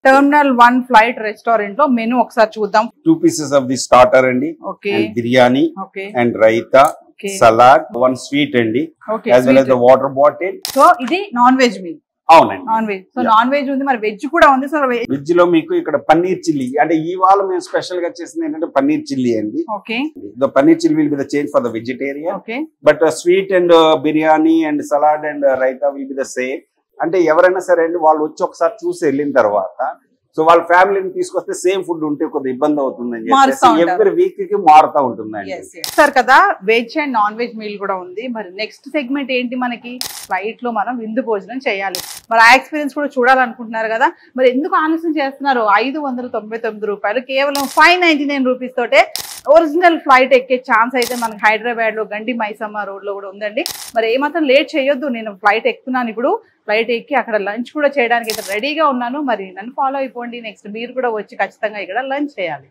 Terminal 1 flight restaurant లో menu ఒకసారి చూద్దాం. 2 pieces of the starter అండి, and biryani, and raita, salad, 1 sweet అండి, as well as the water bottle. So ఇది non veg meal. అవునండి, non veg. So non veg ఉంది, మరి veg కూడా ఉంది. సో వెజ్ లో మీకు ఇక్కడ పన్నీర్ చిల్లీ, అంటే ఇవాళ మేము స్పెషల్ గా చేసింది ఏంటంటే పన్నీర్ చిల్లీ అండి. Okay, the paneer chilli will be the change for the vegetarian. Okay, but sweet and biryani and salad and raita will be the same. అంటే ఎవరైనా సరే అండి వాళ్ళు వచ్చి ఒకసారి చూసి వెళ్ళిన తర్వాత సో వాళ్ళ ఫ్యామిలీని తీసుకొస్తే సేమ్ ఫుడ్ ఉంటే కొద్దిగా ఇబ్బంది అవుతుందని చెప్పేసి ఎవ్రీ వీక్ కి మారుతా ఉంటుందండి. సార్ కదా, veg and non veg meal కూడా ఉంది. మరి నెక్స్ట్ సెగ్మెంట్ ఏంటి? మనకి ఫ్లైట్ లో మనం విందు భోజనం చేయాలి. మరి ఆ ఎక్స్పీరియన్స్ కూడా చూడాలనుకుంటున్నారు కదా, మరి ఎందుకు ఆలస్యం చేస్తున్నారు? 599 రూపాయలు, కేవలం 599 రూపీస్ తోటే ఒరిజినల్ ఫ్లైట్ ఎక్కే ఛాన్స్ అయితే మనకి హైదరాబాద్ లో గండి మైసమ్మ రోడ్ లో కూడా ఉందండి. మరి ఏమాత్రం లేట్ చేయొద్దు. నేను ఫ్లైట్ ఎక్కుతున్నాను ఇప్పుడు, ఫ్లైట్ ఎక్కి అక్కడ లంచ్ కూడా చేయడానికి అయితే రెడీగా ఉన్నాను. మరి నన్ను ఫాలో అయిపోండి. నెక్స్ట్ మీరు కూడా వచ్చి ఖచ్చితంగా ఇక్కడ లంచ్ చేయాలి.